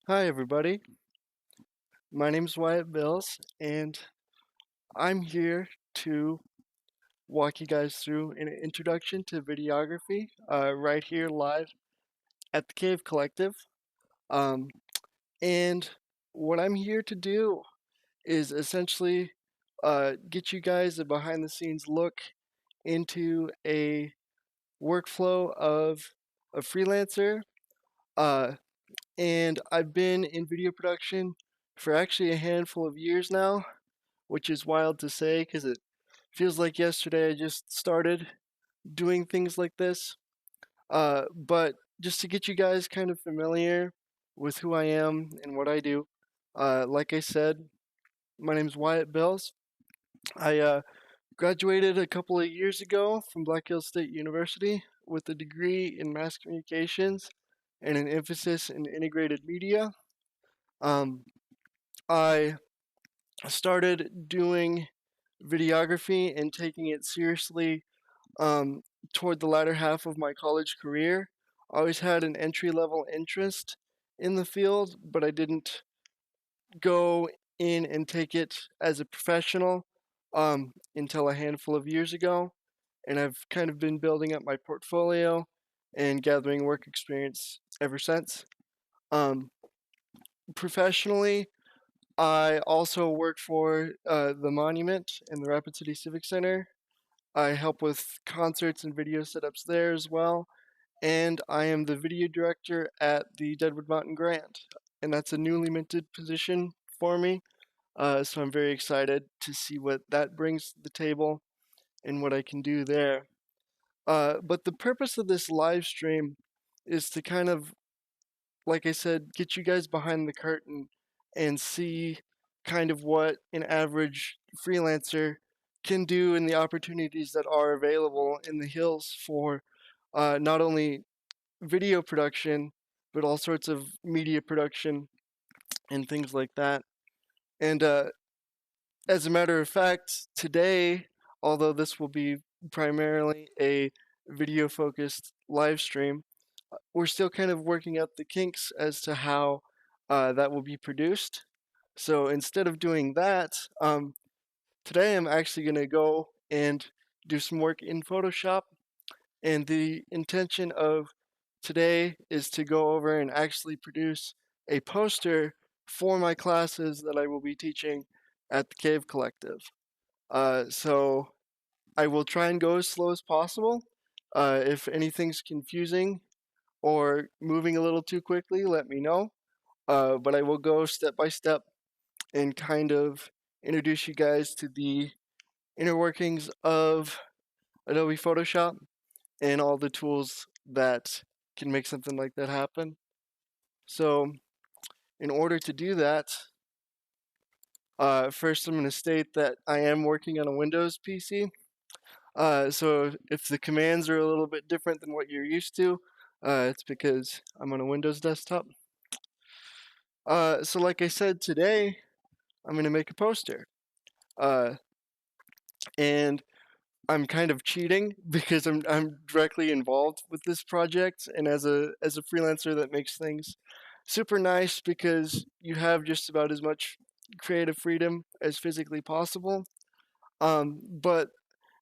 Hi everybody, my name is Wyatt Bills and I'm here to walk you guys through an introduction to videography right here live at the Cave Collective. Um, and what I'm here to do is essentially get you guys a behind the scenes look into a workflow of a freelancer. Uh, and I've been in video production for actually a handful of years now, which is wild to say because it feels like yesterday I just started doing things like this. But just to get you guys kind of familiar with who I am and what I do, like I said, my name is Wyatt Bills. I graduated a couple of years ago from Black Hills State University with a degree in mass communications and an emphasis in integrated media. Um, I started doing videography and taking it seriously um, toward the latter half of my college career. I always had an entry level interest in the field, but I didn't go in and take it as a professional until a handful of years ago. And I've kind of been building up my portfolio and gathering work experience ever since. Um, Professionally, I also work for the Monument and the Rapid City Civic Center. I help with concerts and video setups there as well. And I am the video director at the Deadwood Mountain Grant. And that's a newly minted position for me. So I'm very excited to see what that brings to the table and what I can do there. But the purpose of this live stream is to kind of, like I said, get you guys behind the curtain and see kind of what an average freelancer can do and the opportunities that are available in the hills for not only video production, but all sorts of media production and things like that. And as a matter of fact, today, although this will be primarily a video focused live stream, we're still kind of working out the kinks as to how that will be produced. So instead of doing that, today I'm actually going to go and do some work in Photoshop. And the intention of today is to go over and actually produce a poster for my classes that I will be teaching at the Cave Collective. So I will try and go as slow as possible. If anything's confusing or moving a little too quickly, let me know. But I will go step by step and kind of introduce you guys to the inner workings of Adobe Photoshop and all the tools that can make something like that happen. So, in order to do that, first I'm going to state that I am working on a Windows PC. So, if the commands are a little bit different than what you're used to, it's because I'm on a Windows desktop. So, like I said, today I'm going to make a poster. Uh, and I'm kind of cheating because I'm directly involved with this project, and as a freelancer, that makes things super nice because you have just about as much creative freedom as physically possible. But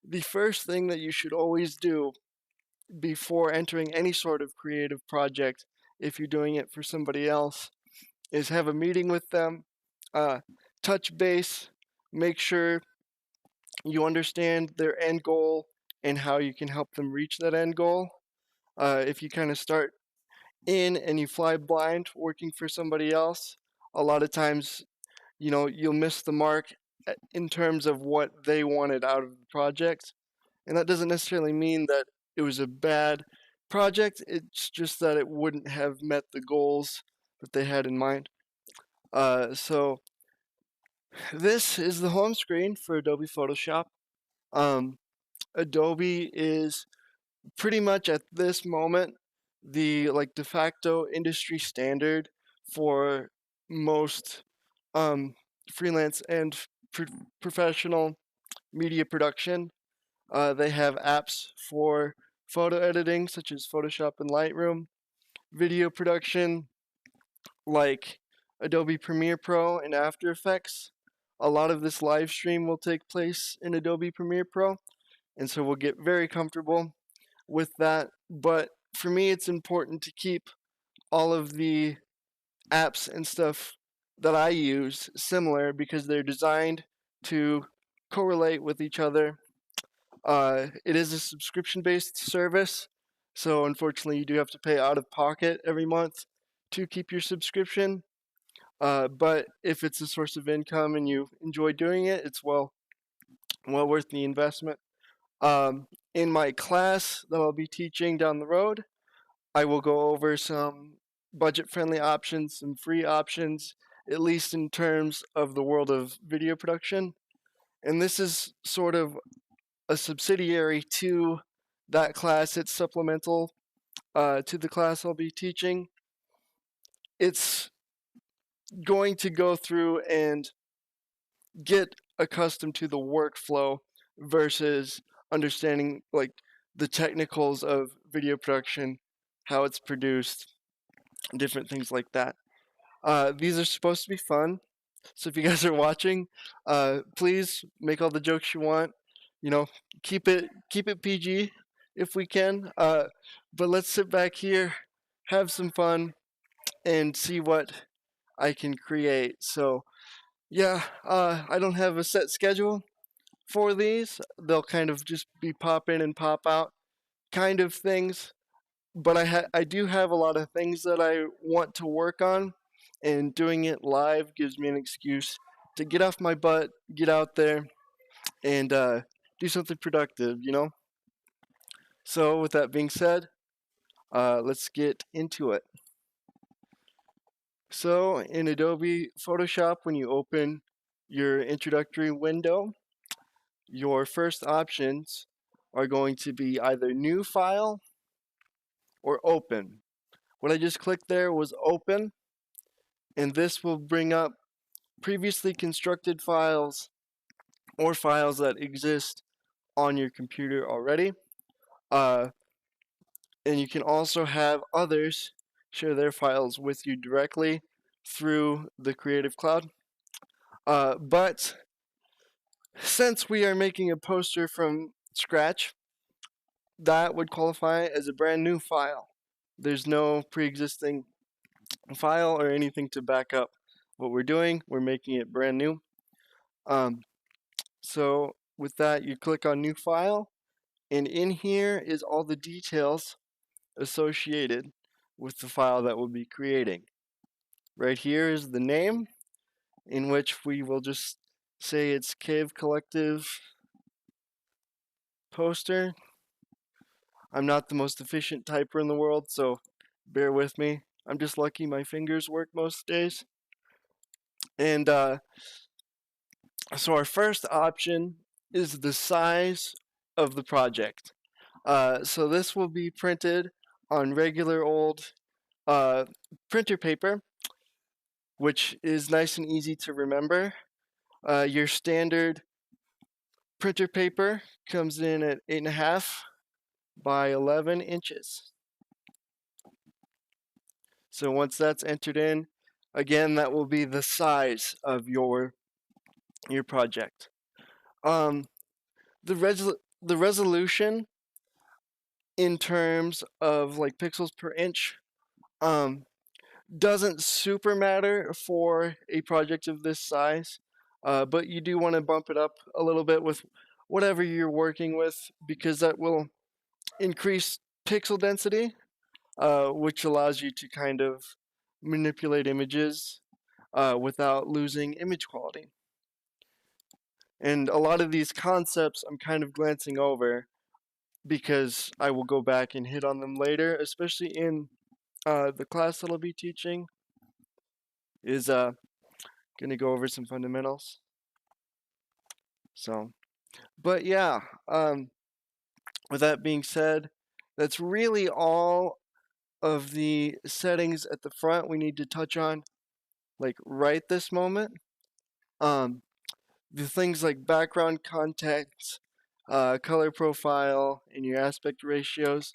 the first thing that you should always do before entering any sort of creative project, if you're doing it for somebody else, is have a meeting with them, uh, touch base, make sure you understand their end goal and how you can help them reach that end goal. If you kind of start in and you fly blind working for somebody else, a lot of times, you'll miss the mark in terms of what they wanted out of the project. And that doesn't necessarily mean that it was a bad project, it's just that it wouldn't have met the goals that they had in mind. So, this is the home screen for Adobe Photoshop. Um, Adobe is pretty much at this moment the like de facto industry standard for most um, freelance and professional media production. They have apps for photo editing, such as Photoshop and Lightroom, video production, like Adobe Premiere Pro and After Effects. A lot of this live stream will take place in Adobe Premiere Pro, and so we'll get very comfortable with that. But for me, it's important to keep all of the apps and stuff that I use similar because they're designed to correlate with each other. It is a subscription-based service, so unfortunately you do have to pay out of pocket every month to keep your subscription. But if it's a source of income and you enjoy doing it, it's well worth the investment. In my class that I'll be teaching down the road, I will go over some budget-friendly options, some free options, at least in terms of the world of video production. And this is sort of a subsidiary to that class. It's supplemental to the class I'll be teaching. It's going to go through and get accustomed to the workflow versus understanding like the technicals of video production, how it's produced, different things like that. These are supposed to be fun, so if you guys are watching, please make all the jokes you want. You know, keep it PG if we can. But let's sit back here, have some fun, and see what I can create. So yeah, I don't have a set schedule for these. They'll kind of just be pop in and pop out kind of things. But I do have a lot of things that I want to work on, and doing it live gives me an excuse to get off my butt, get out there, and do something productive, you know? So with that being said, let's get into it. So in Adobe Photoshop, when you open your introductory window, your first options are going to be either new file or open. What I just clicked there was open, and this will bring up previously constructed files or files that exist on your computer already. And you can also have others share their files with you directly through the Creative Cloud. But since we are making a poster from scratch, that would qualify as a brand new file. There's no pre-existing file or anything to back up what we're doing. We're making it brand new. So with that, you click on new file, and in here is all the details associated with the file that we'll be creating. Right here is the name, in which we will just say it's Cave Collective Poster. I'm not the most efficient typer in the world, so bear with me. I'm just lucky my fingers work most days. And so our first option is the size of the project. So this will be printed on regular old printer paper, which is nice and easy to remember. Your standard printer paper comes in at 8.5 by 11 inches. So once that's entered in, again, that will be the size of your project. The resolution in terms of like pixels per inch doesn't super matter for a project of this size, but you do want to bump it up a little bit with whatever you're working with, because that will increase pixel density, which allows you to kind of manipulate images without losing image quality. And a lot of these concepts I'm kind of glancing over because I will go back and hit on them later, especially in the class that I'll be teaching is going to go over some fundamentals. So, but yeah, with that being said, that's really all of the settings at the front we need to touch on, like right this moment. The things like background context, color profile, and your aspect ratios,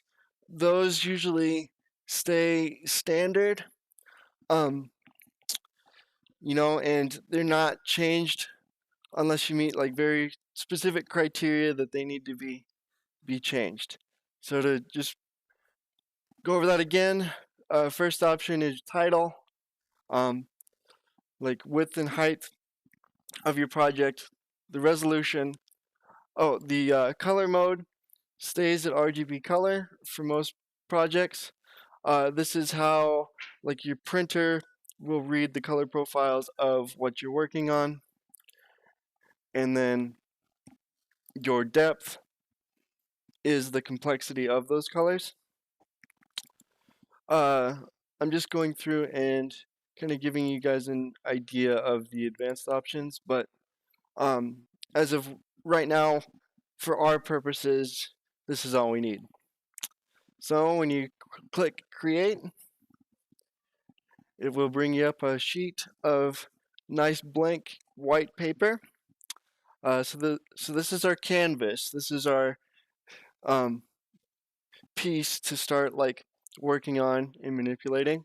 those usually stay standard. and they're not changed unless you meet like very specific criteria that they need to be changed. So to just go over that again, first option is title, like width and height of your project, the resolution. Oh, the color mode stays at RGB color for most projects. This is how like your printer will read the color profiles of what you're working on. And then your depth is the complexity of those colors. I'm just going through and kind of giving you guys an idea of the advanced options, but as of right now, for our purposes, this is all we need. So when you click create, it will bring you up a sheet of nice blank white paper. So this is our canvas. This is our piece to start like working on and manipulating.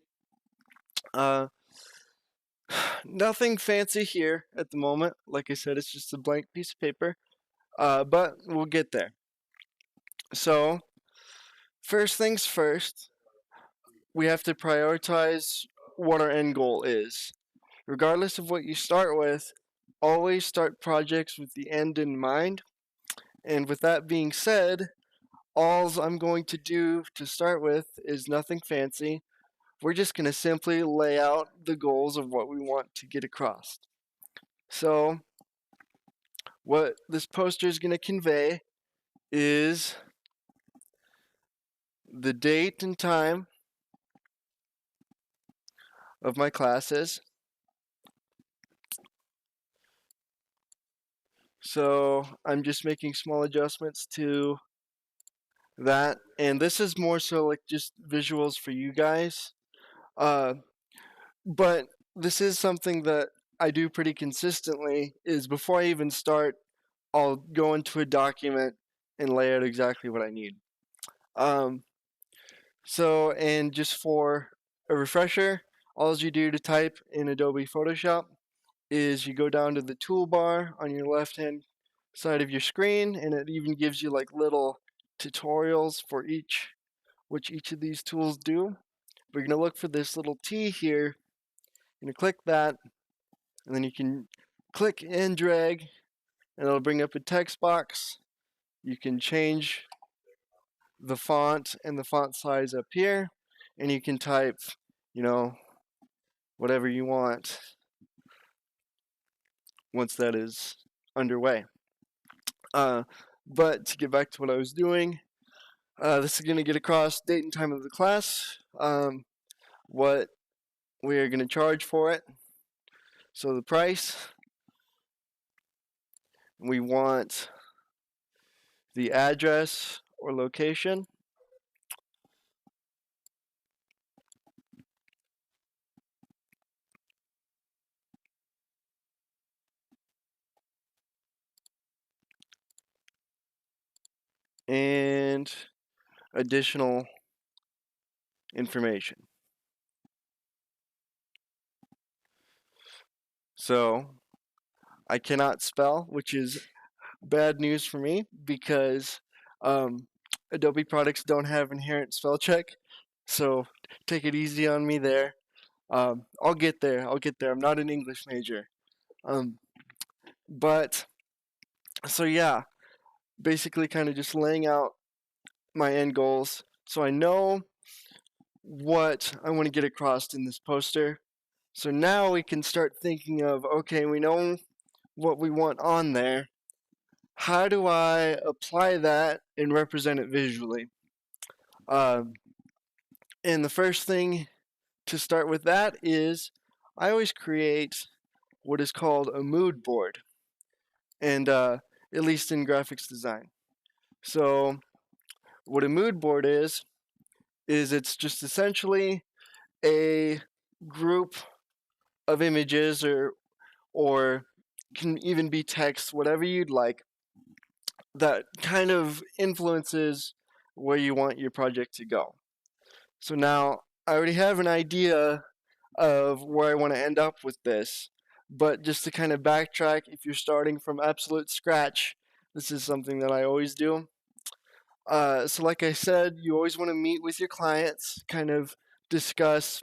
Nothing fancy here at the moment. Like I said, it's just a blank piece of paper, but we'll get there. So first things first, we have to prioritize what our end goal is. Regardless of what you start with, always start projects with the end in mind. And with that being said, all I'm going to do to start with is nothing fancy. We're just going to simply lay out the goals of what we want to get across. So what this poster is going to convey is the date and time of my classes. So I'm just making small adjustments to that, and this is more so like just visuals for you guys. But this is something that I do pretty consistently, is before I even start, I'll go into a document and lay out exactly what I need. So, and just for a refresher, all you do to type in Adobe Photoshop is you go down to the toolbar on your left hand side of your screen, and it even gives you like little tutorials for which each of these tools do. We're going to look for this little T here. You're going to click that, and then you can click and drag, and it'll bring up a text box. You can change the font and the font size up here, and you can type, whatever you want once that is underway. But to get back to what I was doing, this is going to get across date and time of the class, what we are going to charge for it. So the price, we want the address or location, and additional information. So I cannot spell, which is bad news for me because Adobe products don't have inherent spell check. So take it easy on me there. I'll get there. I'm not an English major. But so yeah, basically kind of just laying out my end goals so I know what I want to get across in this poster. So now we can start thinking of, okay, we know what we want on there. How do I apply that and represent it visually? And the first thing to start with that is I always create what is called a mood board, and at least in graphics design. So what a mood board is it's just essentially a group of images or can even be text, whatever you'd like, that kind of influences where you want your project to go. So now I already have an idea of where I want to end up with this. But just to kind of backtrack, if you're starting from absolute scratch, this is something that I always do. So like I said, you always want to meet with your clients, kind of discuss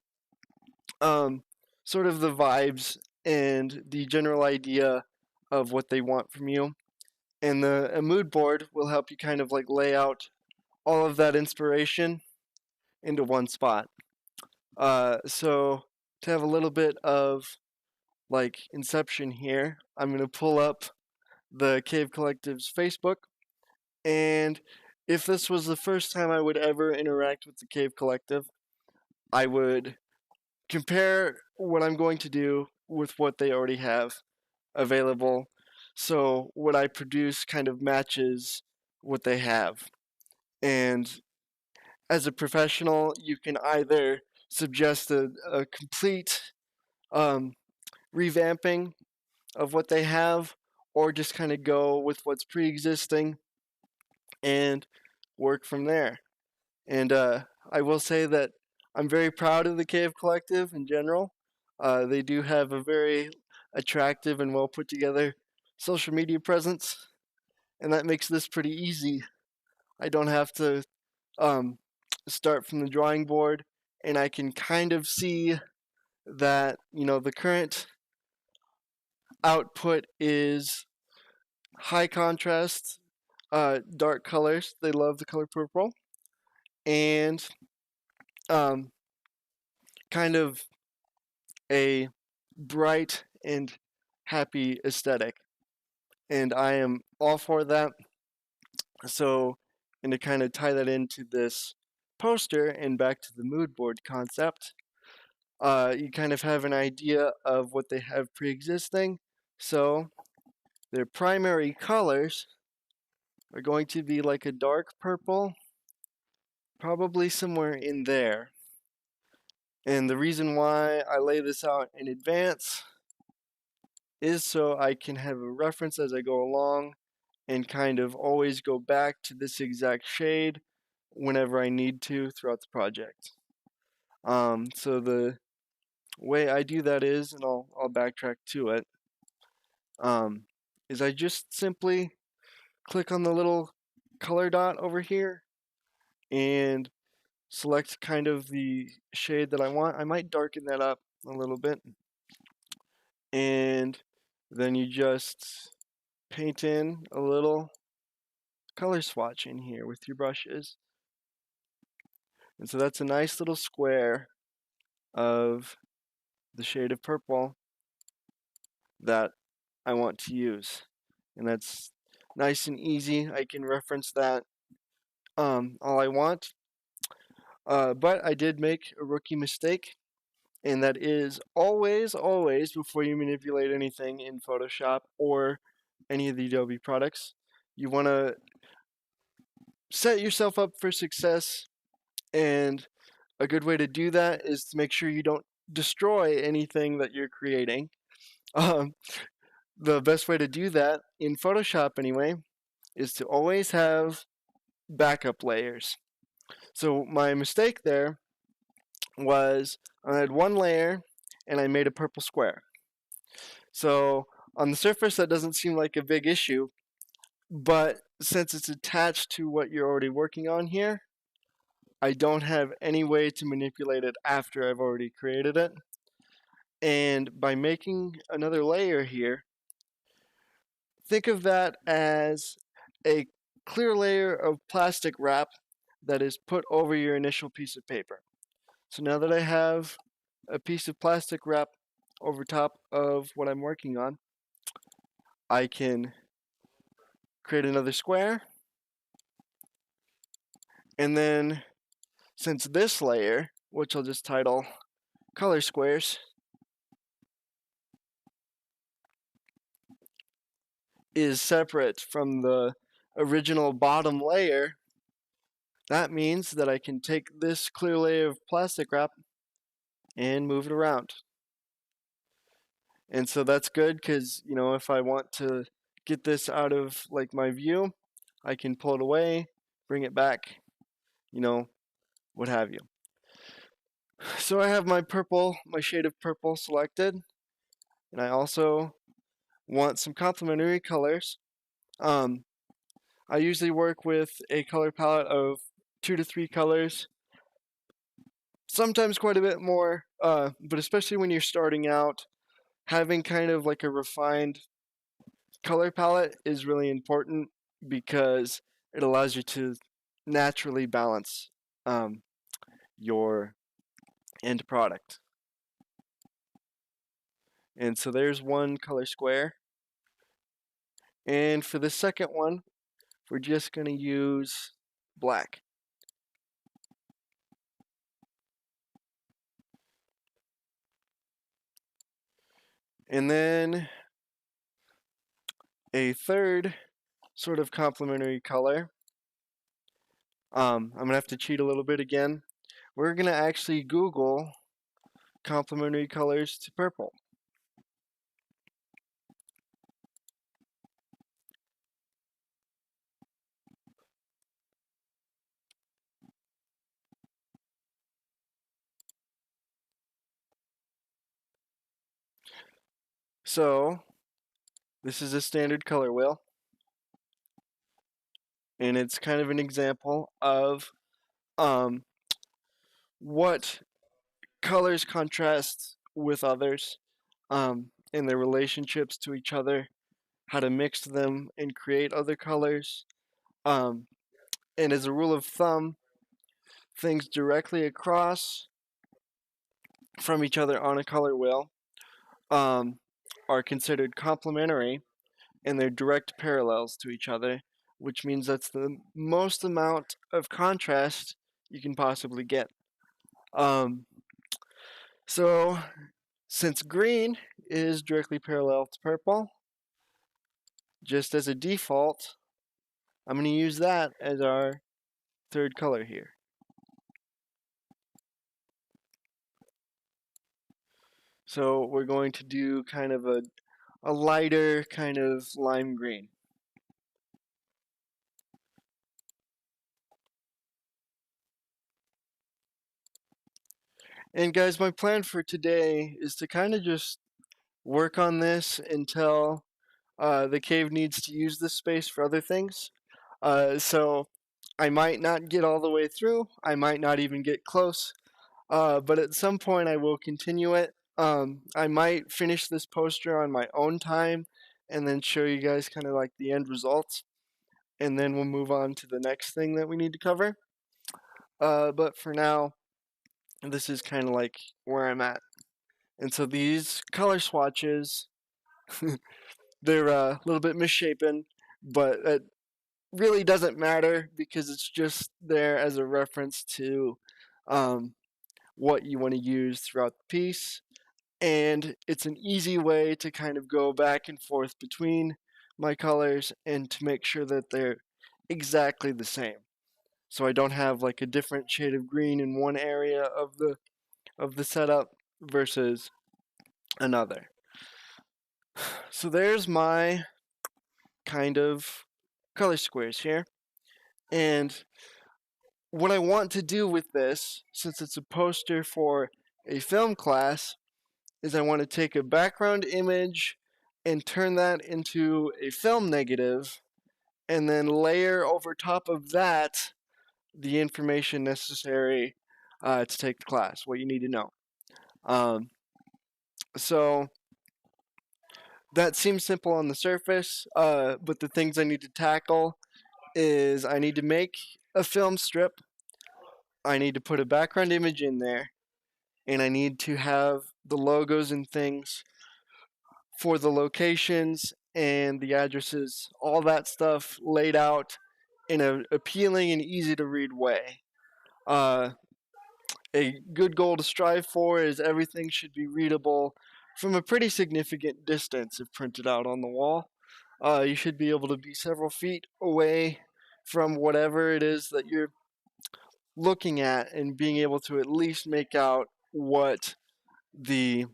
sort of the vibes and the general idea of what they want from you. And a mood board will help you kind of like lay out all of that inspiration into one spot. So to have a little bit of like inception here, I'm going to pull up the Cave Collective's Facebook. And if this was the first time I would ever interact with the Cave Collective, I would compare what I'm going to do with what they already have available. So what I produce kind of matches what they have. And as a professional, you can either suggest a complete um, revamping of what they have, or just kind of go with what's pre-existing and work from there. And I will say that I'm very proud of the Cave Collective in general. They do have a very attractive and well put together social media presence, and that makes this pretty easy. I don't have to um, start from the drawing board, and I can kind of see that the current output is high contrast, dark colors. They love the color purple, and um, kind of a bright and happy aesthetic. And I am all for that. So, and to kind of tie that into this poster and back to the mood board concept, you kind of have an idea of what they have pre-existing. So their primary colors are going to be like a dark purple, probably somewhere in there. And the reason why I lay this out in advance is so I can have a reference as I go along and kind of always go back to this exact shade whenever I need to throughout the project. So the way I do that is, and I'll backtrack to it, is I just simply click on the little color dot over here and select kind of the shade that I want. I might darken that up a little bit. And then you just paint in a little color swatch in here with your brushes. And so that's a nice little square of the shade of purple that I want to use. And that's nice and easy. I can reference that all I want. But I did make a rookie mistake, and that is always, always, before you manipulate anything in Photoshop or any of the Adobe products, you want to set yourself up for success. And a good way to do that is to make sure you don't destroy anything that you're creating. Um, the best way to do that, in Photoshop anyway, is to always have backup layers. So my mistake there was I had one layer and I made a purple square. So on the surface that doesn't seem like a big issue, but since it's attached to what you're already working on here, I don't have any way to manipulate it after I've already created it. And by making another layer here, think of that as a clear layer of plastic wrap that is put over your initial piece of paper. So now that I have a piece of plastic wrap over top of what I'm working on, I can create another square. And then since this layer, which I'll just title color squares, is separate from the original bottom layer, that means that I can take this clear layer of plastic wrap and move it around. And so that's good because, if I want to get this out of like my view, I can pull it away, bring it back, what have you. So I have my shade of purple selected, and I also want some complementary colors. I usually work with a color palette of 2 to 3 colors, sometimes quite a bit more, but especially when you're starting out, having kind of like a refined color palette is really important because it allows you to naturally balance um, your end product. And so there's one color square. And for the second one, we're just going to use black. And then a third sort of complementary color. I'm going to have to cheat a little bit again. We're going to actually Google complementary colors to purple. So this is a standard color wheel, and it's kind of an example of um, what colors contrast with others, and their relationships to each other, how to mix them and create other colors. Um, and as a rule of thumb, things directly across from each other on a color wheel um, are considered complementary, and they're direct parallels to each other, which means that's the most amount of contrast you can possibly get. Um, so, since green is directly parallel to purple, just as a default, I'm going to use that as our third color here. So we're going to do kind of a lighter kind of lime green. And guys, my plan for today is to kind of just work on this until the cave needs to use this space for other things. So I might not get all the way through. I might not even get close. But at some point I will continue it. I might finish this poster on my own time and then show you guys kind of like the end results. And then we'll move on to the next thing that we need to cover. But for now, this is kind of like where I'm at. And so these color swatches, they're a little bit misshapen, but it really doesn't matter because it's just there as a reference to what you want to use throughout the piece. And it's an easy way to kind of go back and forth between my colors and to make sure that they're exactly the same. So I don't have like a different shade of green in one area of the setup versus another. So there's my kind of color squares here. And what I want to do with this, since it's a poster for a film class, is I want to take a background image and turn that into a film negative, and then layer over top of that the information necessary to take the class, what you need to know. So that seems simple on the surface, but the things I need to tackle is I need to make a film strip, I need to put a background image in there, and I need to have the logos and things for the locations and the addresses, all that stuff laid out in an appealing and easy to read way. A good goal to strive for is everything should be readable from a pretty significant distance if printed out on the wall. You should be able to be several feet away from whatever it is that you're looking at and being able to at least make out what the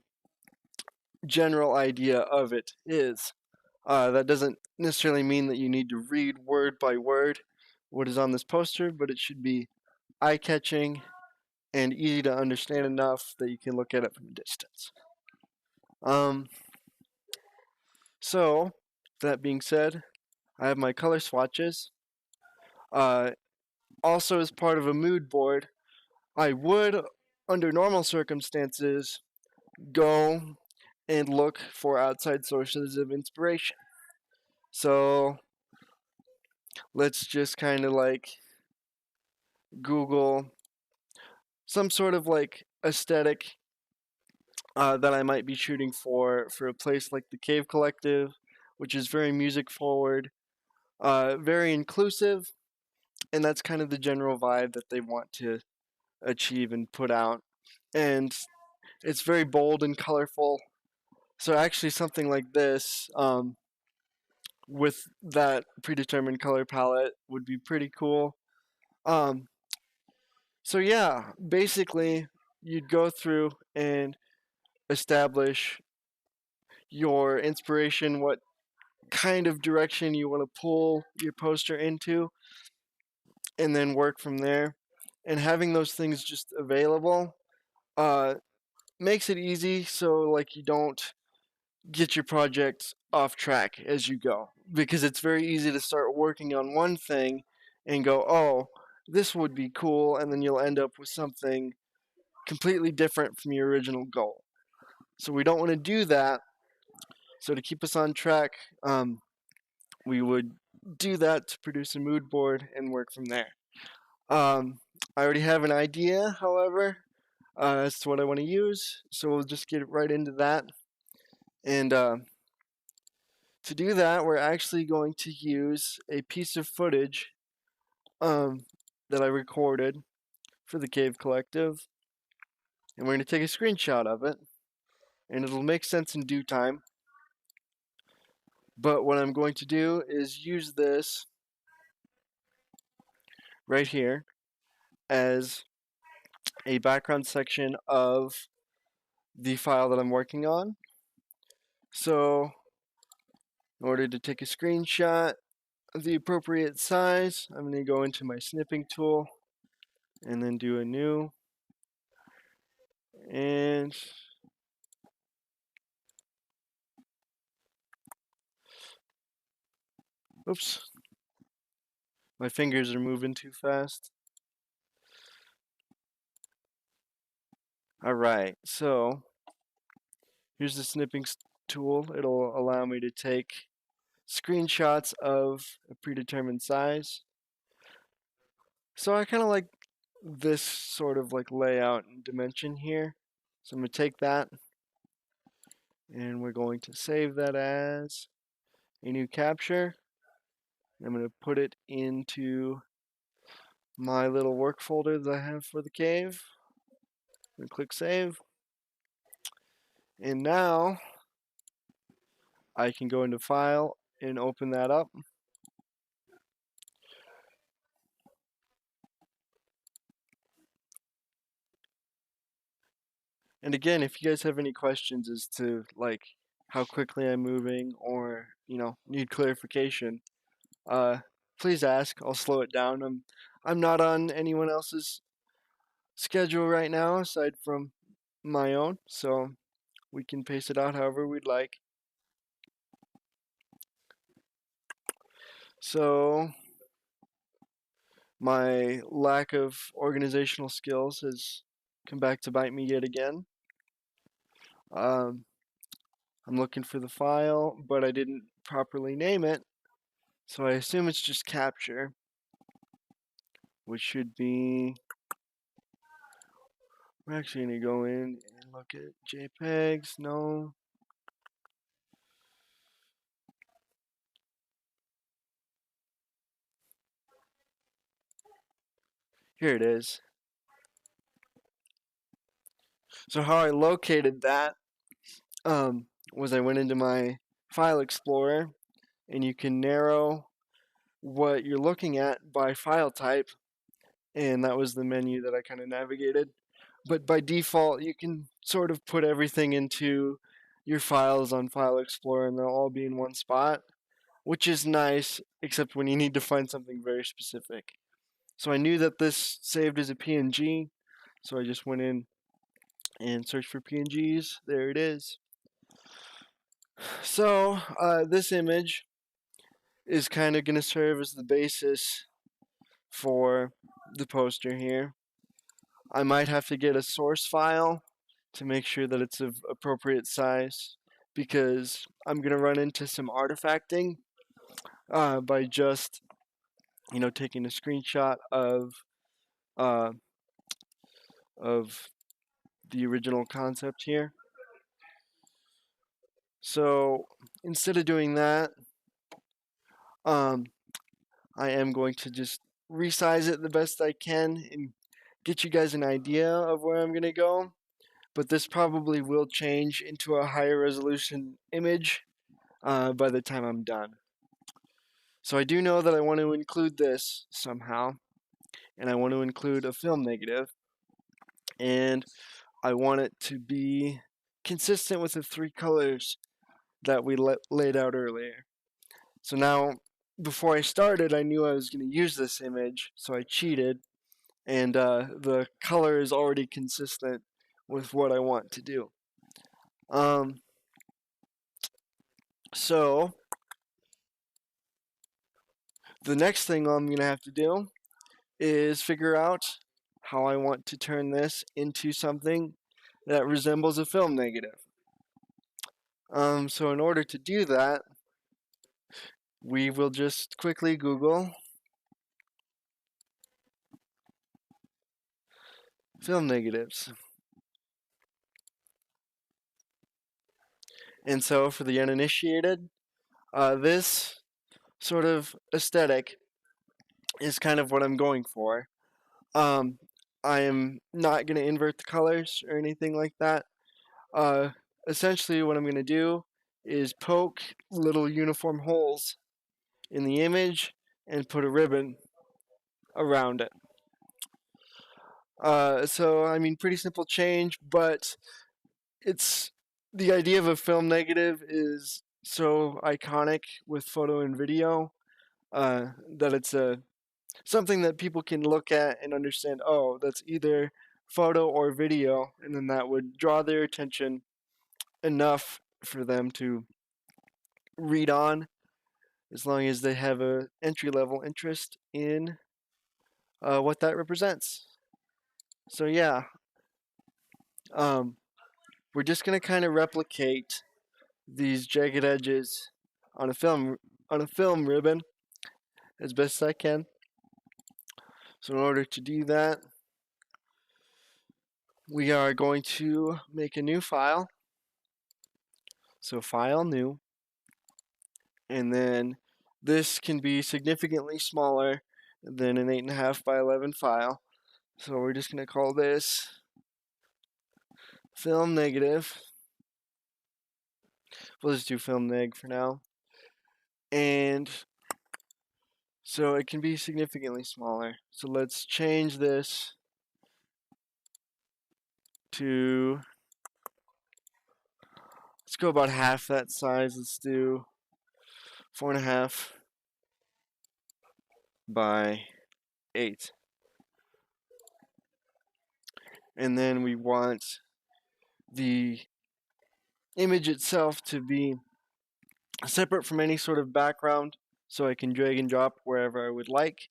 general idea of it is. That doesn't necessarily mean that you need to read word by word what is on this poster, but it should be eye-catching and easy to understand enough that you can look at it from a distance. So, that being said, I have my color swatches. Also, as part of a mood board, I would, under normal circumstances, go and look for outside sources of inspiration. So, let's just kind of like Google some sort of like aesthetic that I might be shooting for a place like the Cave Collective, which is very music forward, very inclusive, and that's kind of the general vibe that they want to achieve and put out. And it's very bold and colorful. So actually, something like this, with that predetermined color palette, would be pretty cool. Um, so yeah, basically, you'd go through and establish your inspiration, what kind of direction you want to pull your poster into, and then work from there. And having those things just available uh, makes it easy, so like you don't get your project off track as you go, because it's very easy to start working on one thing and go, oh, this would be cool, and then you'll end up with something completely different from your original goal. So we don't want to do that. So to keep us on track, we would do that to produce a mood board and work from there. I already have an idea, however, as to what I want to use, so we'll just get right into that. And to do that, we're actually going to use a piece of footage that I recorded for the Cave Collective, and we're going to take a screenshot of it, and it'll make sense in due time. But what I'm going to do is use this right here as a background section of the file that I'm working on. So in order to take a screenshot of the appropriate size, I'm going to go into my Snipping Tool and then do a new, and oops, my fingers are moving too fast. Alright, so here's the Snipping Tool. It'll allow me to take screenshots of a predetermined size. So I kind of like this sort of like layout and dimension here. So I'm going to take that and we're going to save that as a new capture. I'm going to put it into my little work folder that I have for the cave. I'm going to click save. And now I can go into file and open that up. And again, if you guys have any questions as to like how quickly I'm moving or, need clarification, please ask. I'll slow it down. I'm not on anyone else's schedule right now aside from my own, so we can pace it out however we'd like. So my lack of organizational skills has come back to bite me yet again. I'm looking for the file, but I didn't properly name it, so I assume it's just capture, which should be, we're actually going to go in and look at JPEGs. No. Here it is. So how I located that was I went into my file explorer, and you can narrow what you're looking at by file type, and that was the menu that I kind of navigated. But by default, you can sort of put everything into your files on File Explorer, and they'll all be in one spot, which is nice, except when you need to find something very specific. So I knew that this saved as a PNG, So I just went in and searched for PNGs. There it is. So this image is kind of going to serve as the basis for the poster here. I might have to get a source file to make sure that it's of appropriate size, because I'm going to run into some artifacting by just, taking a screenshot uh, of the original concept here. So instead of doing that, I am going to just resize it the best I can and get you guys an idea of where I'm going to go. But this probably will change into a higher resolution image by the time I'm done. So I do know that I want to include this somehow, and I want to include a film negative, and I want it to be consistent with the 3 colors that we laid out earlier. So now, before I started, I knew I was going to use this image, so I cheated, and the color is already consistent with what I want to do. So the next thing I'm going to have to do is figure out how I want to turn this into something that resembles a film negative. So in order to do that, we will just quickly Google film negatives. And so for the uninitiated, this sort of aesthetic is kind of what I'm going for. I am not going to invert the colors or anything like that. Essentially what I'm going to do is poke little uniform holes in the image and put a ribbon around it. So I mean, pretty simple change, but it's the idea of a film negative is so iconic with photo and video that it's something that people can look at and understand. Oh, that's either photo or video, and then that would draw their attention enough for them to read on, as long as they have a entry-level interest in what that represents. So yeah, we're just gonna kind of replicate these jagged edges on a film ribbon as best I can. So in order to do that, we are going to make a new file. So file, new, and then this can be significantly smaller than an 8.5 by 11 file. So we're just going to call this film negative. We'll just do film neg for now. And so it can be significantly smaller. So let's change this to, let's go about half that size. Let's do 4.5 by 8. And then we want the image itself to be separate from any sort of background, so I can drag and drop wherever I would like.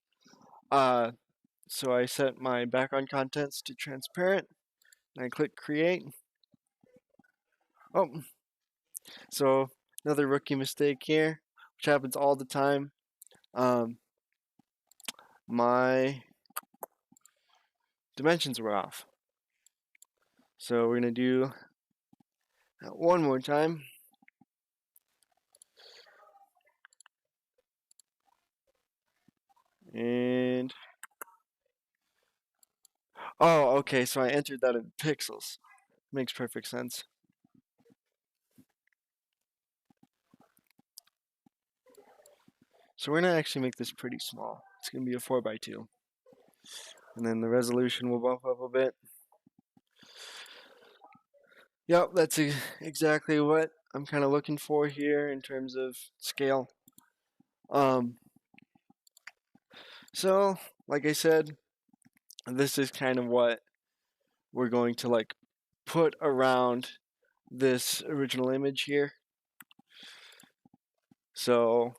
So I set my background contents to transparent, and I click create. Oh, so another rookie mistake here, which happens all the time. My dimensions were off. So we're going to do that one more time. And, oh, okay, so I entered that in pixels. Makes perfect sense. So we're going to actually make this pretty small. It's going to be a 4x2. And then the resolution will bump up a bit. Yep, that's exactly what I'm kind of looking for here in terms of scale. So, like I said, this is kind of what we're going to like put around this original image here. So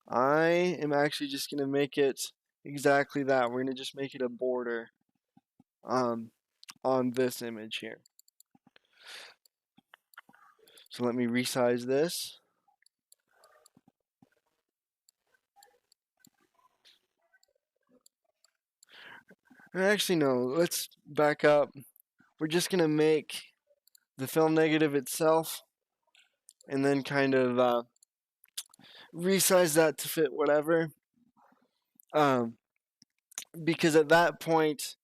I am actually just going to make it exactly that. We're going to just make it a border on this image here. So let me resize this. Actually, no, let's back up. We're just going to make the film negative itself and then kind of resize that to fit whatever. Because at that point,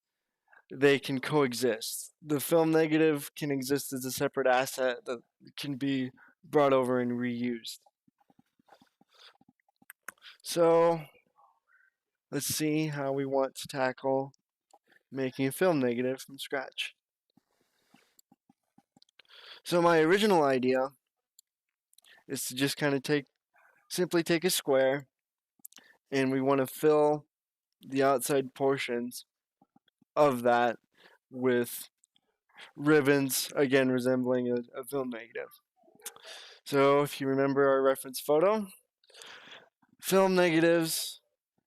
they can coexist. The film negative can exist as a separate asset that can be brought over and reused. So let's see how we want to tackle making a film negative from scratch. So my original idea is to just kind of simply take a square, and we want to fill the outside portions of that with ribbons, again resembling a film negative. So if you remember our reference photo, film negatives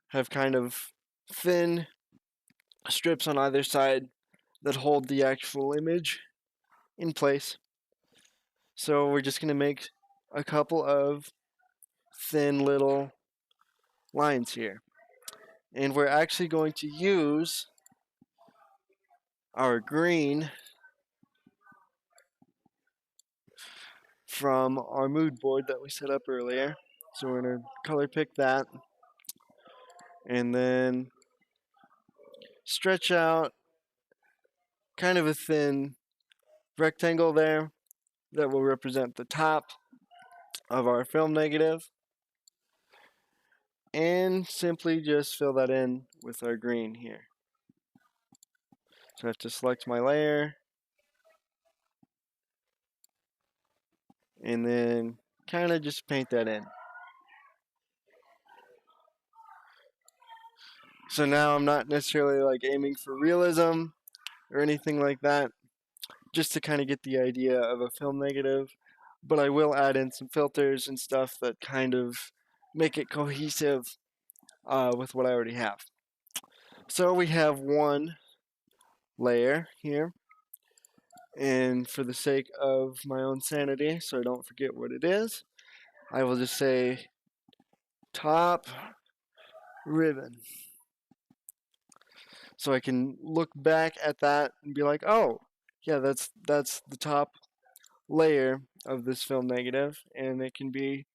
have kind of thin strips on either side that hold the actual image in place. So we're just going to make a couple of thin little lines here. And we're actually going to use our green from our mood board that we set up earlier. So we're going to color pick that and then stretch out kind of a thin rectangle there that will represent the top of our film negative, and simply just fill that in with our green here. So I have to select my layer and then kind of just paint that in. So now I'm not necessarily like aiming for realism or anything like that, just to kind of get the idea of a film negative, but I will add in some filters and stuff that kind of make it cohesive with what I already have. So we have one layer here, and for the sake of my own sanity, so I don't forget what it is, I will just say top ribbon. So I can look back at that and be like, oh, yeah, that's the top layer of this film negative, and it can be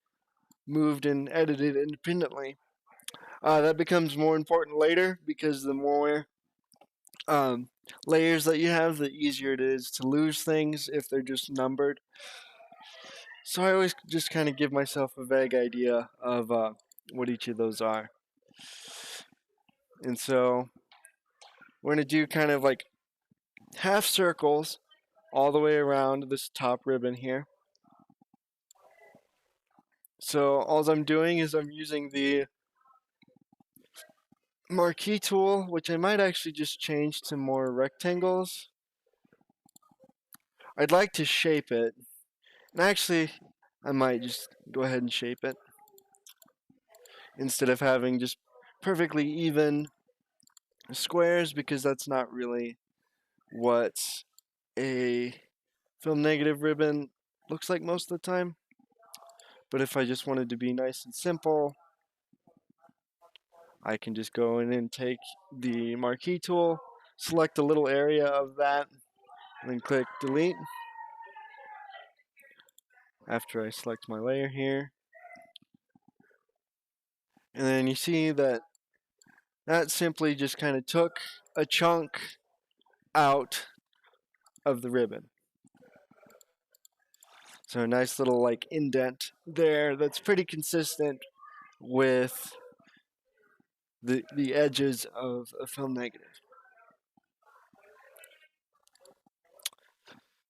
moved and edited independently. That becomes more important later because the more layers that you have, the easier it is to lose things if they're just numbered. So I always just kind of give myself a vague idea of what each of those are. And so we're going to do kind of like half circles all the way around this top ribbon here. So all I'm doing is I'm using the marquee tool, which I might actually just change to more rectangles. I'd like to shape it. And actually, I might just go ahead and shape it instead of having just perfectly even squares, because that's not really what a film negative ribbon looks like most of the time. But if I just wanted to be nice and simple, I can just go in and take the marquee tool, select a little area of that, and then click delete after I select my layer here. And then you see that simply just kind of took a chunk out of the ribbon. So a nice little like indent there that's pretty consistent with the edges of a film negative.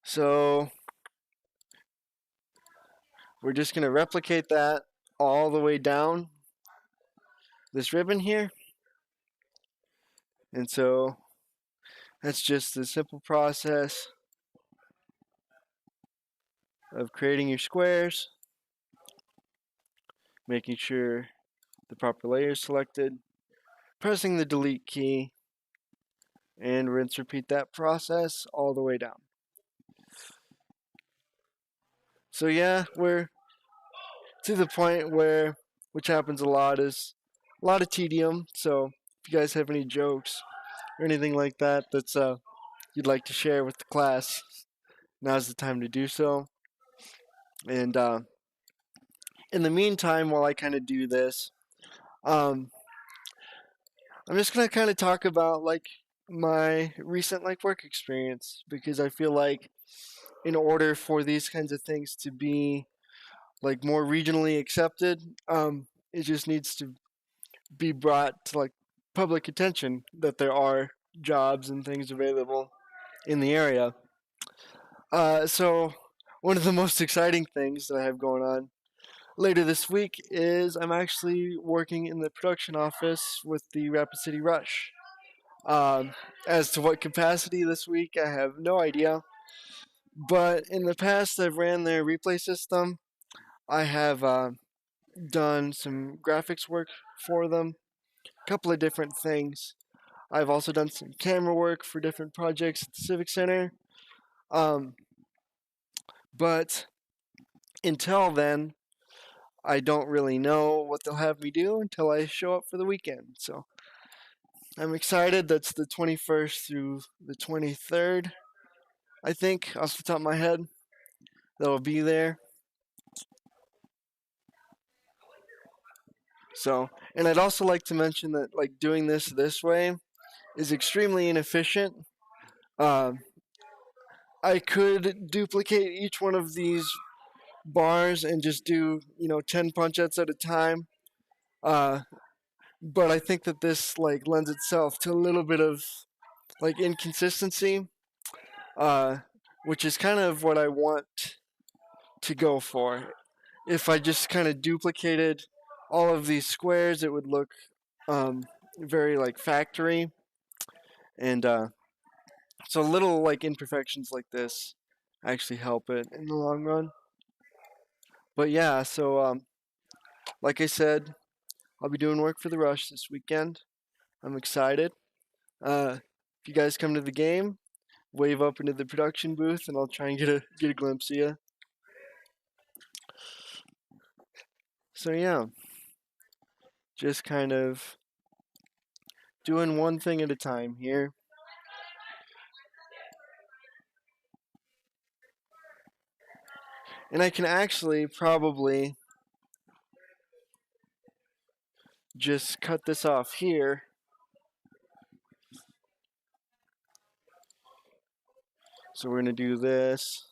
So we're just going to replicate that all the way down this ribbon here. And so that's just a simple process of creating your squares, making sure the proper layer is selected, pressing the delete key, and rinse repeat that process all the way down. So yeah, we're to the point where, which happens a lot, is a lot of tedium. So if you guys have any jokes or anything like that that's you'd like to share with the class, now's the time to do so. And in the meantime, while I kind of do this, um, I'm just gonna kind of talk about like my recent like work experience, because I feel like in order for these kinds of things to be like more regionally accepted, it just needs to be brought to like public attention that there are jobs and things available in the area. So one of the most exciting things that I have going on later this week is I'm actually working in the production office with the Rapid City Rush. Um, as to what capacity this week, I have no idea. But in the past, I've ran their replay system. I have done some graphics work for them, a couple of different things. I've also done some camera work for different projects at the Civic Center. Um, but until then, I don't really know what they'll have me do until I show up for the weekend. So I'm excited. That's the 21st through the 23rd, I think, off the top of my head. That'll be there. So, and I'd also like to mention that like doing this way is extremely inefficient. Um, I could duplicate each one of these bars and just do 10 punch outs at a time. Uh, but I think that this like lends itself to a little bit of like inconsistency, uh, which is kind of what I want to go for. If I just kind of duplicated all of these squares, it would look very like factory, and so little like imperfections like this actually help it in the long run. But yeah, so like I said, I'll be doing work for the Rush this weekend. I'm excited. If you guys come to the game, wave up into the production booth, and I'll try and get a glimpse of you. So yeah, just kind of doing one thing at a time here. And I can actually probably just cut this off here. So we're going to do this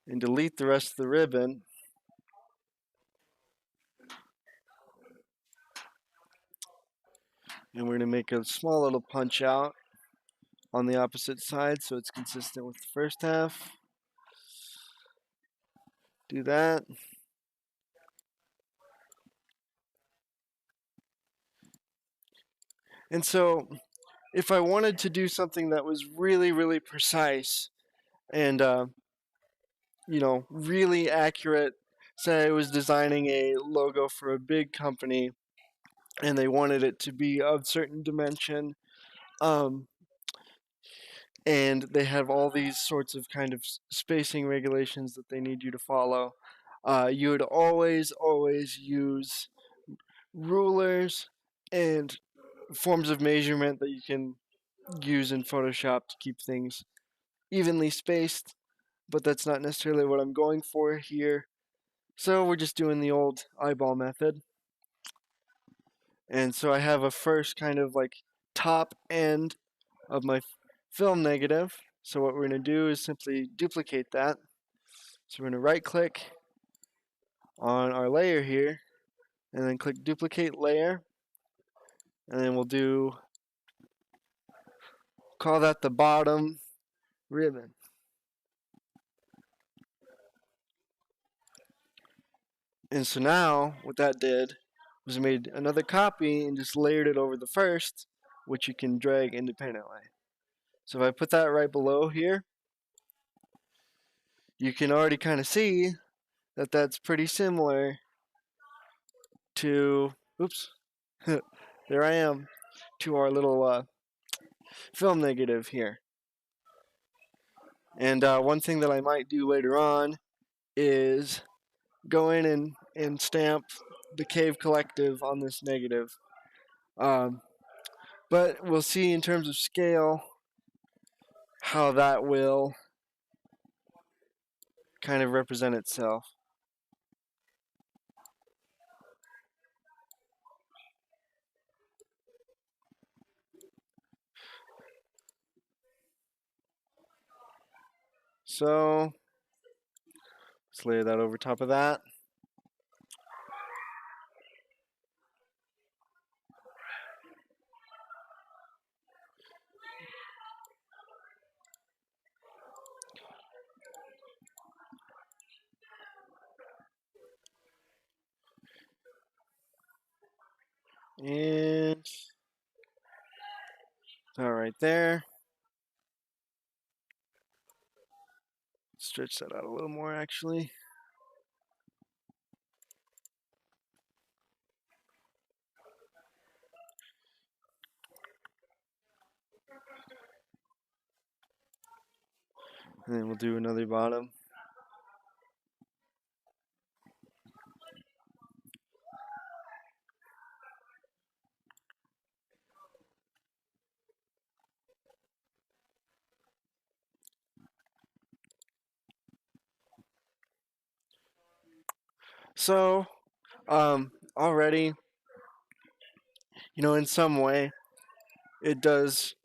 and delete the rest of the ribbon. And we're going to make a small little punch out on the opposite side so it's consistent with the first half. Do that. And so if I wanted to do something that was really, really precise and, really accurate, say I was designing a logo for a big company and they wanted it to be of certain dimension, and they have all these sorts of kind of spacing regulations that they need you to follow. You would always use rulers and forms of measurement that you can use in Photoshop to keep things evenly spaced, but that's not necessarily what I'm going for here. So we're just doing the old eyeball method. And so I have a first kind of like top end of my film negative. So what we're going to do is simply duplicate that. So we're going to right click on our layer here and then click duplicate layer. And then we'll call that the bottom ribbon. And so now what that did was made another copy and just layered it over the first. which you can drag independently. So if I put that right below here, you can already kind of see that that's pretty similar to, oops, there I am, to our little film negative here. And one thing that I might do later on is go in and stamp the Cave Collective on this negative. But we'll see in terms of scale how that will kind of represent itself. So let's lay that over top of that. And that right there. Stretch that out a little more actually. And then we'll do another bottom. So, already, in some way, it does